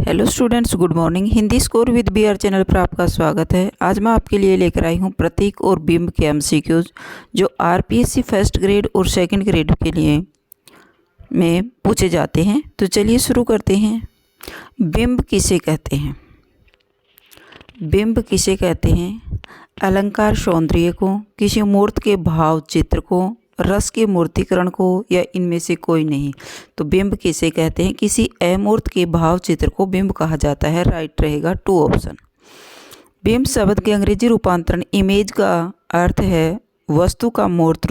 Hello students, good morning. Hindi score with BR channel पर आपका स्वागत है। आज मैं आपके लिए लेकर आई हूँ प्रतीक और बिंब के MCQs जो RPSC फर्स्ट ग्रेड और सेकंड ग्रेड के लिए में पूछे जाते हैं। तो चलिए शुरू करते हैं। बिंब किसे कहते हैं? बिंब किसे कहते हैं? अलंकार सौंदर्य को, किसी मूर्त के भाव चित्र को, रस के मूर्तिकरण को, या इनमें से कोई नहीं। तो बिंब किसे कहते हैं? किसी अमूर्त के भाव चित्र को बिंब कहा जाता है। राइट रहेगा 2 ऑप्शन। बिंब शब्द के अंग्रेजी रूपांतरण इमेज का अर्थ है वस्तु का मूर्त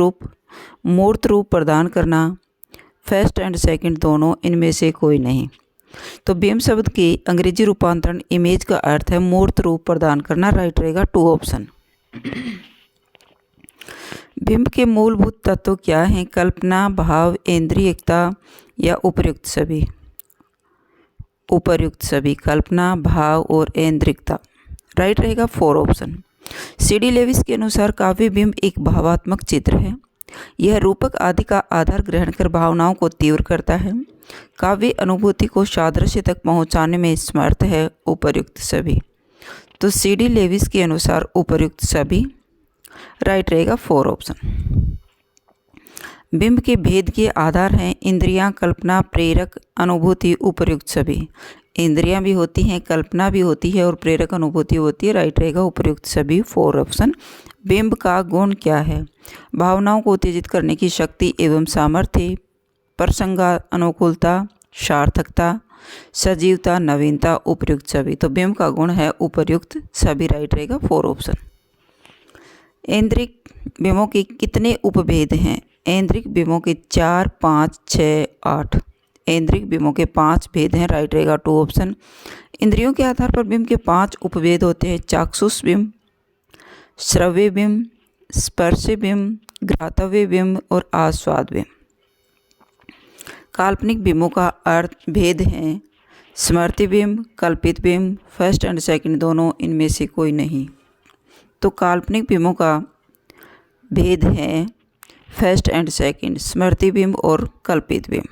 रूप प्रदान करना। फर्स्ट एंड सेकंड दोनों, इनमें से कोई नहीं। तो बिंब शब्द के अंग्रेजी रूपांतरण इमेज का अर्थ है मूर्त रूप प्रदान करना। राइट रहेगा 2 ऑप्शन। बिंब के मूलभूत तत्व क्या हैं? कल्पना, भाव, इंद्रियकता या उपर्युक्त सभी? उपर्युक्त सभी, कल्पना, भाव और इंद्रियकता। राइट रहेगा 4 ऑप्शन। CD लेविस के अनुसार काव्य बिंब एक भावात्मक चित्र है। यह रूपक आदि का आधार ग्रहण कर भावनाओं को तीव्र करता है। काव्य अनुभूति को सादृश्य तक पहुंचाने में समर्थ है। उपर्युक्त सभी। तो CD लेविस के अनुसार उपर्युक्त सभी। राइट रहेगा 4 ऑप्शन। बिंब के भेद के आधार हैं इंद्रियां, कल्पना, प्रेरक, अनुभूति, उपर्युक्त सभी। इंद्रियां भी होती हैं, कल्पना भी होती है और प्रेरक अनुभूति होती है। राइट रहेगा उपर्युक्त सभी 4 ऑप्शन। बिंब का गुण क्या है? भावनाओं को उत्तेजित करने की शक्ति एवं सामर्थ्य, प्रसंगा अनुकूलता, सार्थकता, सजीवता, नवीनता, उपर्युक्त सभी। तो बिंब का गुण है उपर्युक्त सभी। राइट रहेगा 4 ऑप्शन। ऐन्द्रिक बिंबों के कितने उपभेद हैं? ऐन्द्रिक बिंबों के 4, 5, 6, 8। ऐन्द्रिक बिंबों के 5 भेद हैं। राइट रहेगा 2 ऑप्शन। इंद्रियों के आधार पर बिंब के 5 उपभेद होते हैं: चाक्षुष बिंब, श्रव्य बिंब, स्पर्श बिंब, घ्रातव्य बिंब और आस्वाद बिंब। काल्पनिक बिंबों का अर्थ भेद हैं स्मृति बिंब, कल्पित बिंब, फर्स्ट एंड सेकंड दोनों, इनमें से कोई नहीं। तो काल्पनिक बिंबों का भेद है फर्स्ट एंड सेकंड, स्मृति बिंब और कल्पित बिंब।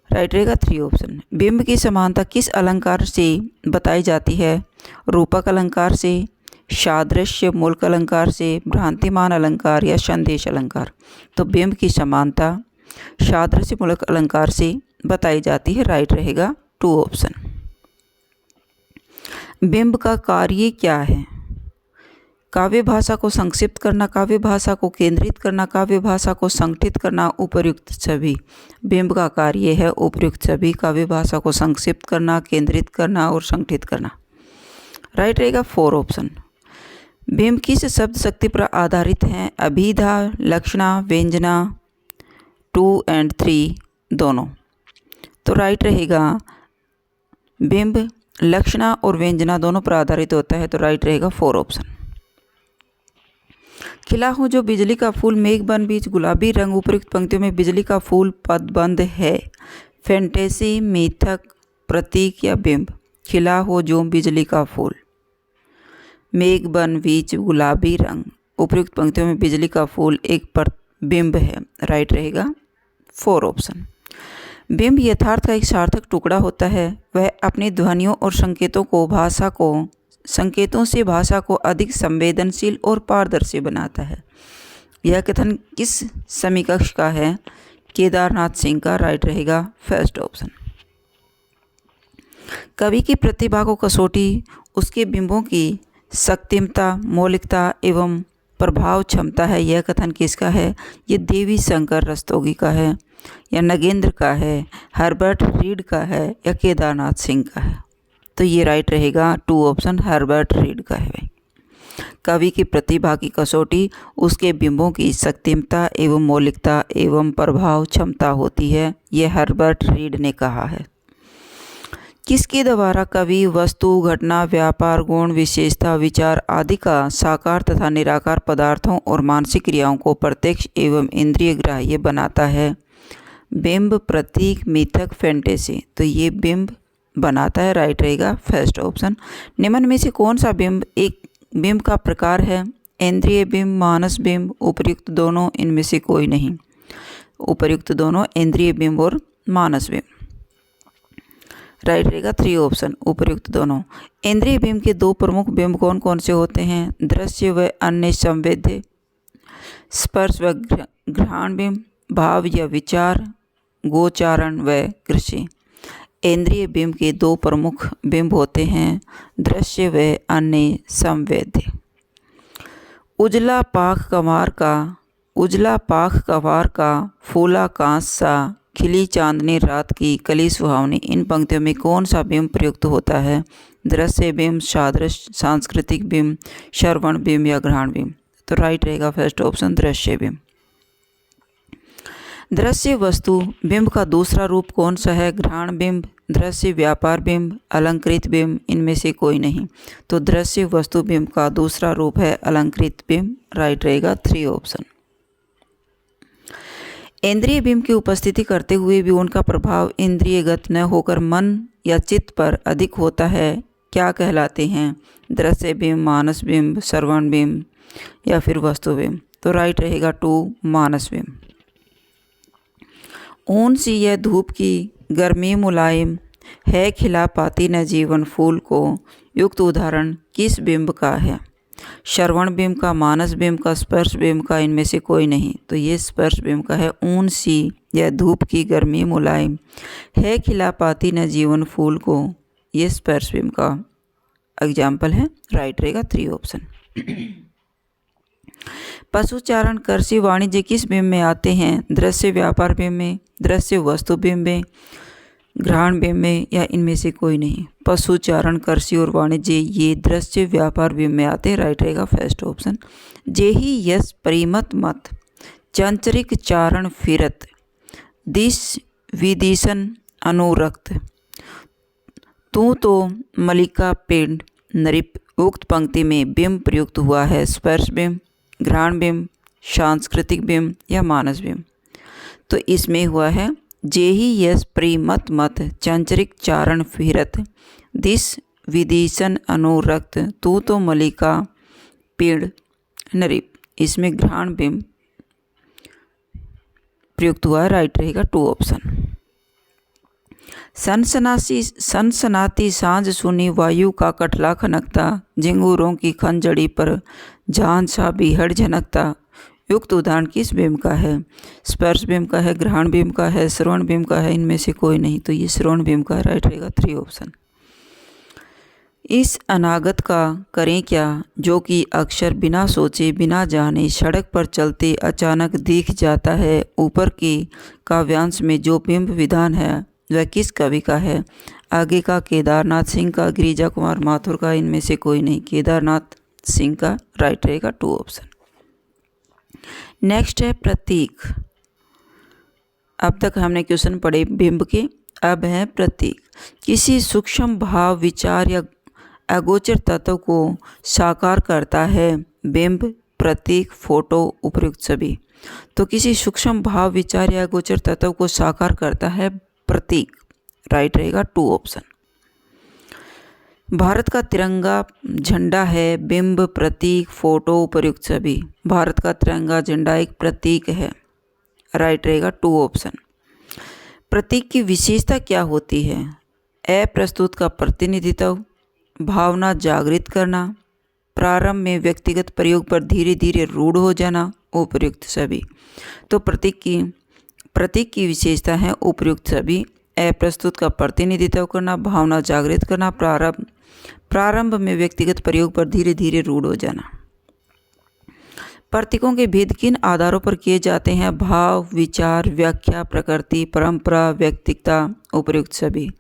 राइट रहेगा 3 ऑप्शन। बिंब की समानता किस अलंकार से बताई जाती है? रूपक अलंकार से, सादृश्य मूलक अलंकार से, भ्रांतिमान अलंकार या संदेश अलंकार। तो बिंब की समानता सादृश्य मूलक अलंकार से बताई जाती है। राइट रहेगा 2 ऑप्शन। बिंब का कार्य क्या है? काव्य भाषा को संक्षिप्त करना, काव्य भाषा को केंद्रित करना, काव्य भाषा को संगठित करना, उपर्युक्त सभी। बिंब का कार्य है उपर्युक्त सभी। काव्य भाषा को संक्षिप्त करना, केंद्रित करना और संगठित करना। राइट रहेगा 4 ऑप्शन। बिंब किस शब्द शक्ति पर आधारित हैं? अभिधा, लक्षणा, व्यंजना, 2 और 3 दोनों। तो राइट रहेगा बिंब लक्षणा और व्यंजना दोनों पर आधारित होता है। तो राइट रहेगा 4 ऑप्शन। खिला हूँ जो बिजली का फूल, मेघ बन बीच गुलाबी रंग। उपयुक्त पंक्तियों में बिजली का फूल पदबंध है। फैंटेसी, मिथक, प्रतीक या बिंब? खिला हो जो बिजली का फूल, मेघ बन बीच गुलाबी रंग। उपयुक्त पंक्तियों में बिजली का फूल एक बिंब है। राइट रहेगा 4 ऑप्शन। बिंब यथार्थ का एक सार्थक टुकड़ा होता है। वह अपनी ध्वनियों और संकेतों से भाषा को अधिक संवेदनशील और पारदर्शी बनाता है। यह कथन किस समीकक्ष का है? केदारनाथ सिंह का। राइट रहेगा फर्स्ट ऑप्शन। कवि की प्रतिभा को कसौटी उसके बिंबों की शक्तिमता, मौलिकता एवं प्रभाव क्षमता है। यह कथन किसका है? ये देवी शंकर रस्तोगी का है, या नगेंद्र का है, हर्बर्ट रीड का है, या केदारनाथ सिंह का है? तो ये राइट रहेगा 2 ऑप्शन, हर्बर्ट रीड का है। कवि की प्रतिभा की कसौटी उसके बिंबों की शक्तिमता एवं मौलिकता एवं प्रभाव क्षमता होती है। यह हर्बर्ट रीड ने कहा है। किसके द्वारा कवि वस्तु, घटना, व्यापार, गुण, विशेषता, विचार आदि का साकार तथा निराकार पदार्थों और मानसिक क्रियाओं को प्रत्यक्ष एवं इंद्रिय ग्राह्य बनाता है? बिंब, प्रतीक, मिथक, फैंटेसी। तो ये बिंब बनाता है। राइट रहेगा फर्स्ट ऑप्शन। निम्न में से कौन सा बिंब एक बिंब का प्रकार है? इंद्रिय बिंब, मानस बिंब, उपर्युक्त दोनों, इनमें से कोई नहीं। उपर्युक्त दोनों, इंद्रिय बिंब और मानस बिंब। राइट रहेगा 3 ऑप्शन, उपर्युक्त दोनों। इंद्रिय बिंब के 2 प्रमुख बिंब कौन कौन से होते हैं? दृश्य व अन्य संवेद्य, स्पर्श व घ्राण बिंब, भाव या विचार, गोचारण व कृषि। इंद्रिय बिंब के 2 प्रमुख बिंब होते हैं दृश्य व अन्य संवेद्य। उजला पाख कवार का फूला कांस सा, खिली चांदनी रात की कली सुहावनी। इन पंक्तियों में कौन सा बिंब प्रयुक्त होता है? दृश्य बिंब, सादृश्य, सांस्कृतिक बिंब, श्रवण बिंब या घ्राण बिंब। तो राइट रहेगा फर्स्ट ऑप्शन, दृश्य बिंब। दृश्य वस्तु बिंब का दूसरा रूप कौन सा है? घ्राण बिंब, दृश्य व्यापार बिंब, अलंकृत बिंब, इनमें से कोई नहीं। तो दृश्य वस्तु बिंब का दूसरा रूप है अलंकृत बिंब, राइट रहेगा 3 ऑप्शन। इंद्रिय बिंब की उपस्थिति करते हुए भी उनका प्रभाव इंद्रियगत न होकर मन या चित्त पर अधिक होता है, क्या कहलाते हैं? दृश्य बिंब, मानस बिंब, श्रवण बिंब या फिर वस्तु बिंब। तो राइट रहेगा 2, मानस बिंब। ऊन सी यह धूप की गर्मी मुलायम है, खिला पाती न जीवन फूल को, युक्त उदाहरण किस बिंब का है? श्रवण बिंब का, मानस बिंब का, स्पर्श बिंब का, इनमें से कोई नहीं। तो ये स्पर्श बिंब का है। ऊन सी यह धूप की गर्मी मुलायम है, खिला पाती न जीवन फूल को, ये स्पर्श बिंब का एग्जाम्पल है, राइट रहेगा 3 ऑप्शन। पशुचारण, कृषि, वाणिज्य किस बिंब में आते हैं? दृश्य व्यापार बिंब में, दृश्य वस्तु बिंब में, घ्राण बिंब में या इनमें से कोई नहीं। पशुचारण, कृषि और वाणिज्य ये दृश्य व्यापार बिंब में आते हैं, राइट रहेगा फर्स्ट ऑप्शन। जेहि यस परिमत मत चंचरिक चारण फिरत, दिस विदिशन अनुरक्त, तू तो मलिका पिंड नरिप। उक्त पंक्ति में बिंब प्रयुक्त हुआ है स्पर्श बिंब, घ्राण बिंब, सांस्कृतिक बिंब या मानस बिंब। तो इसमें हुआ है जेहि यस परिमत मत चंचरिक चारण फिरत, दिस विदिशन अनुरक्त, तू तो मलिका पीड़ नरिप। इसमें घ्राण बिंब प्रयुक्त हुआ है, राइट रहेगा 2 ऑप्शन। सनसनाती सांझ सुनी वायु का कटला खनकता, झिंगूरों की खंजड़ी पर झांझ सा बीहड़ झनकता। युक्त उदाहरण किस बिंब का है? स्पर्श बिंब का है, घ्राण बिंब का है, श्रवण बिंब का है, इनमें से कोई नहीं। तो ये श्रवण बिंब का है, राइट रहेगा 3 ऑप्शन। इस अनागत का करें क्या, जो कि अक्सर बिना सोचे बिना जाने सड़क पर चलते अचानक दिख जाता है। ऊपर के काव्यांश में जो बिंब विधान है वह किस कवि का है? आगे का केदारनाथ सिंह का, गिरिजा कुमार माथुर का, इनमें से कोई नहीं। केदारनाथ सिंह का, राइट रहेगा 2 ऑप्शन। नेक्स्ट है प्रतीक। अब तक हमने क्वेश्चन पढ़े बिंब के, अब है प्रतीक। किसी सूक्ष्म भाव, विचार या अगोचर तत्व को साकार करता है बिंब, प्रतीक, फोटो, उपर्युक्त सभी। तो किसी सूक्ष्म भाव, विचार या अगोचर तत्व को साकार करता है प्रतीक, राइट रहेगा 2 ऑप्शन। भारत का तिरंगा झंडा है बिंब, प्रतीक, फोटो, उपर्युक्त सभी। भारत का तिरंगा झंडा एक प्रतीक है, राइट रहेगा 2 ऑप्शन। प्रतीक की विशेषता क्या होती है? अप्रस्तुत का प्रतिनिधित्व, भावना जागृत करना, प्रारंभ में व्यक्तिगत प्रयोग पर धीरे धीरे रूढ़ हो जाना, उपर्युक्त सभी। तो प्रतीक की विशेषता है उपर्युक्त सभी। अप्रस्तुत का प्रतिनिधित्व करना, भावना जागृत करना, प्रारंभ में व्यक्तिगत प्रयोग पर धीरे धीरे रूढ़ हो जाना। प्रतीकों के भेद किन आधारों पर किए जाते हैं? भाव, विचार, व्याख्या, प्रकृति, परंपरा, व्यक्तिकता, उपर्युक्त सभी।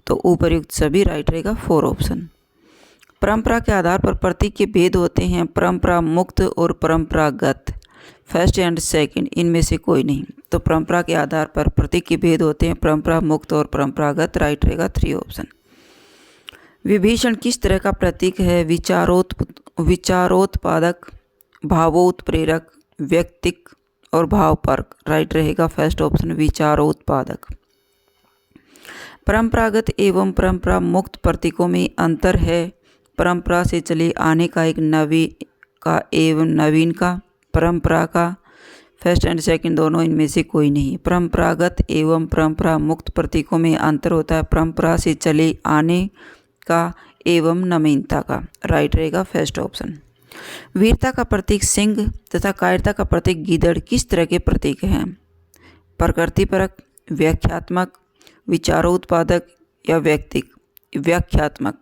तो उपर्युक्त सभी, राइट रहेगा 4 ऑप्शन। परंपरा के आधार पर प्रतीक के भेद होते हैं परंपरा मुक्त और परंपरागत, फर्स्ट एंड सेकंड, इनमें से कोई नहीं। तो परंपरा के आधार पर प्रतीक के भेद होते हैं परंपरा मुक्त और परंपरागत, राइट रहेगा 3 ऑप्शन। विभीषण किस तरह का प्रतीक है? विचारोत्पादक, भावोत्प्रेरक, व्यक्तिक और भावपरक, राइट रहेगा फर्स्ट ऑप्शन, विचारोत्पादक। परंपरागत एवं परंपरा मुक्त प्रतीकों में अंतर है। परंपरा से चले आने का एक नवीन का, परंपरा का फर्स्ट एंड सेकंड दोनों इनमें से कोई नहीं। परंपरागत एवं परंपरा मुक्त प्रतीकों में अंतर होता है परंपरा से चले आने का एवं नवीनता का। राइट रहेगा फर्स्ट ऑप्शन। वीरता का प्रतीक सिंह तथा कायरता का प्रतीक गीदड़ किस तरह के प्रतीक हैं? प्रकृतिपरक, व्याख्यात्मक, विचारोत्पादक या व्याख्यात्मक।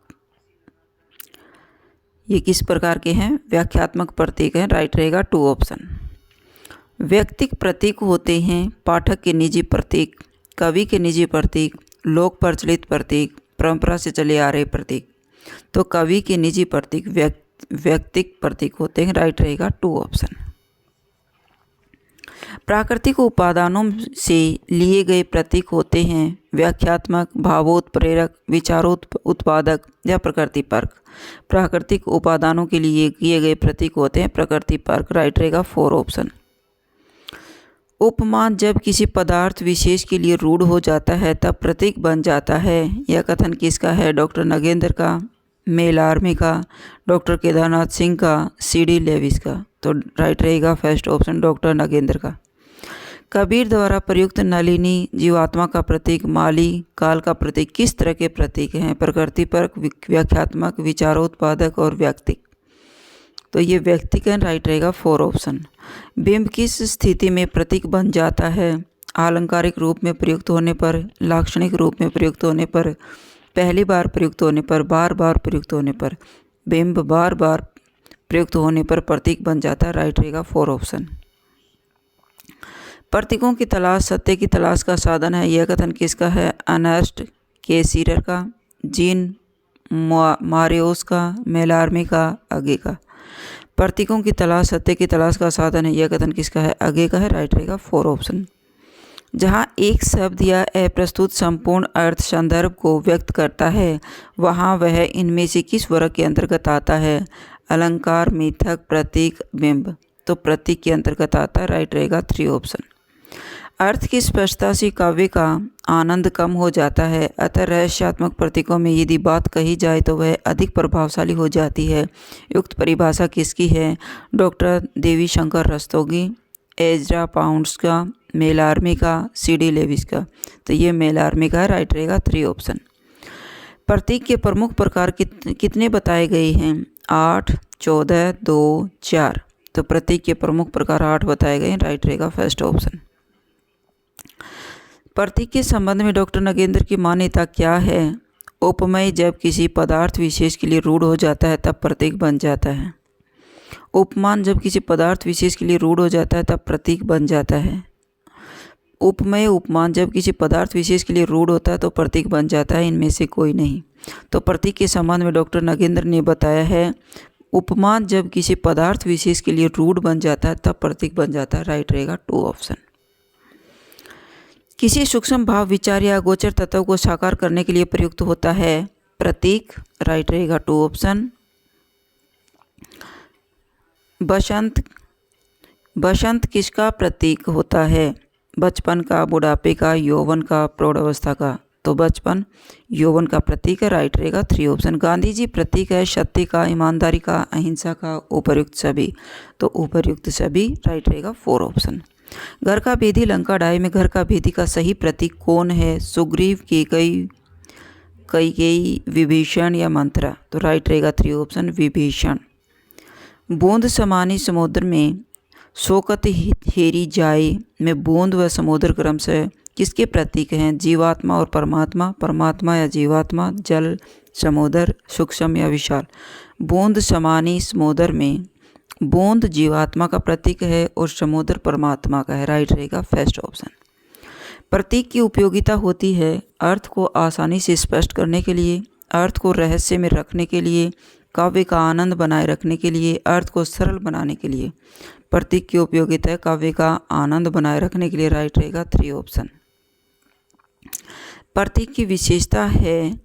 ये किस प्रकार के हैं? व्याख्यात्मक प्रतीक हैं। राइट रहेगा 2 ऑप्शन। व्यक्तिक प्रतीक होते हैं पाठक के निजी प्रतीक, कवि के निजी प्रतीक, लोक प्रचलित प्रतीक, परंपरा से चले आ रहे प्रतीक। तो कवि के निजी प्रतीक व्यक्तिक प्रतीक होते हैं। राइट रहेगा 2 ऑप्शन। प्राकृतिक उपादानों से लिए गए प्रतीक होते हैं व्याख्यात्मक, भावोत्प्रेरक, विचारोत्पादक या प्रकृतिपरक। प्राकृतिक उपादानों के लिए किए गए प्रतीक होते हैं प्रकृतिपरक। राइट रहेगा 4 ऑप्शन। उपमान जब किसी पदार्थ विशेष के लिए रूढ़ हो जाता है तब प्रतीक बन जाता है। यह कथन किसका है? डॉक्टर नगेंद्र का, मेलार्मी का, डॉक्टर केदारनाथ सिंह का, C.D. लेविस का। तो राइट रहेगा फर्स्ट ऑप्शन डॉक्टर नगेंद्र का। कबीर द्वारा प्रयुक्त नलिनी जीवात्मा का प्रतीक, माली काल का प्रतीक किस तरह के प्रतीक हैं? प्रकृतिपरक, व्याख्यात्मक, विचारोत्पादक और व्यक्तिक। तो ये व्यक्तिक है। राइट रहेगा 4 ऑप्शन। बिंब किस स्थिति में प्रतीक बन जाता है? आलंकारिक रूप में प्रयुक्त होने पर, लाक्षणिक रूप में प्रयुक्त होने पर, पहली बार प्रयुक्त होने पर, बार बार प्रयुक्त होने पर। बिंब बार बार प्रयुक्त होने पर प्रतीक बन जाता है। राइट रहेगा 4 ऑप्शन। प्रतीकों की तलाश सत्य की तलाश का साधन है। यह कथन किसका है? अर्नेस्ट के सीरर का, जीन मारियोस का, मेलार्मी का, अगे का। प्रतीकों की तलाश सत्य की तलाश का साधन है। यह कथन किसका है? अगे का है। राइट रहेगा 4 ऑप्शन। जहाँ एक शब्द या अप्रस्तुत संपूर्ण अर्थ संदर्भ को व्यक्त करता है वहाँ वह इनमें से किस वर्ग के अंतर्गत आता है? अलंकार, मिथक, प्रतीक, बिंब। तो प्रतीक के अंतर्गत आता है। राइट रहेगा 3 ऑप्शन। अर्थ की स्पष्टता से काव्य का आनंद कम हो जाता है, अतः रहस्यात्मक प्रतीकों में यदि बात कही जाए तो वह अधिक प्रभावशाली हो जाती है। युक्त परिभाषा किसकी है? डॉक्टर देवी शंकर रस्तोगी, एजरा पाउंड्स का, मेलार्मी का, C.D. लेविस का। तो ये मेलार्मी का है। राइट रहेगा 3 ऑप्शन। प्रतीक के प्रमुख प्रकार कितने बताए गए हैं? 8, 14, 2, 4। तो प्रतीक के प्रमुख प्रकार 8 बताए गए हैं। राइट रहेगा फर्स्ट ऑप्शन। प्रतीक के संबंध में डॉक्टर नगेंद्र की मान्यता क्या है? उपमेय जब किसी पदार्थ विशेष के लिए रूढ़ हो जाता है तब प्रतीक बन जाता है। उपमान जब किसी पदार्थ विशेष के लिए रूढ़ हो जाता है तब प्रतीक बन जाता है। उपमेय उपमान जब किसी पदार्थ विशेष के लिए रूढ़ होता है तो प्रतीक बन जाता है। इनमें से कोई नहीं। तो प्रतीक के संबंध में डॉक्टर नगेंद्र ने बताया है उपमान जब किसी पदार्थ विशेष के लिए रूढ़ बन जाता है तब प्रतीक बन जाता है। राइट रहेगा 2 ऑप्शन। किसी सूक्ष्म भाव, विचार या गोचर तत्व को साकार करने के लिए प्रयुक्त होता है प्रतीक। राइट रहेगा 2 ऑप्शन। बसंत किसका प्रतीक होता है? बचपन का, बुढ़ापे का, यौवन का, प्रौढ़ावस्था का। तो बचपन यौवन का प्रतीक है। राइट रहेगा 3 ऑप्शन। गांधी जी प्रतीक है सत्य का, ईमानदारी का, अहिंसा का, उपर्युक्त सभी। तो उपर्युक्त सभी। राइट रहेगा 4 ऑप्शन। घर का भेदी लंका ढाई में घर का भेदी का सही प्रतीक कौन है? सुग्रीव, कैकेयी, विभीषण या मंथरा। तो राइट रहेगा 3 ऑप्शन विभीषण। बूंद समानी समुद्र में शोकत हेरी जाए में बूंद व समुद्र क्रमशः किसके प्रतीक हैं? जीवात्मा और परमात्मा, परमात्मा या जीवात्मा, जल, समुद्र, सूक्ष्म या विशाल। बूंद समानी समुद्र में बूंद जीवात्मा का प्रतीक है और समुद्र परमात्मा का है। राइट रहेगा फर्स्ट ऑप्शन। प्रतीक की उपयोगिता होती है अर्थ को आसानी से स्पष्ट करने के लिए, अर्थ को रहस्य में रखने के लिए, काव्य का आनंद बनाए रखने के लिए, अर्थ को सरल बनाने के लिए। प्रतीक की उपयोगिता है काव्य का आनंद बनाए रखने के लिए। राइट रहेगा 3 ऑप्शन। प्रतीक की विशेषता है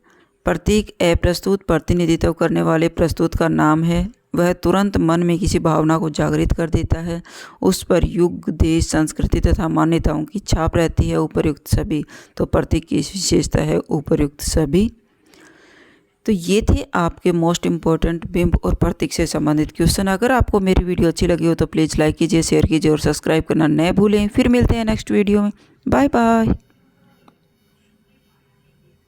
प्रतीक अप्रस्तुत प्रतिनिधित्व करने वाले प्रस्तुत का नाम है। वह तुरंत मन में किसी भावना को जागृत कर देता है। उस पर युग, देश, संस्कृति तथा मान्यताओं की छाप रहती है। उपर्युक्त सभी। तो प्रतीक की विशेषता है उपर्युक्त सभी। तो ये थे आपके मोस्ट इम्पोर्टेंट बिंब और प्रतीक से संबंधित क्वेश्चन। अगर आपको मेरी वीडियो अच्छी लगी हो तो प्लीज़ लाइक कीजिए, शेयर कीजिए और सब्सक्राइब करना न भूलें। फिर मिलते हैं नेक्स्ट वीडियो में। Bye bye.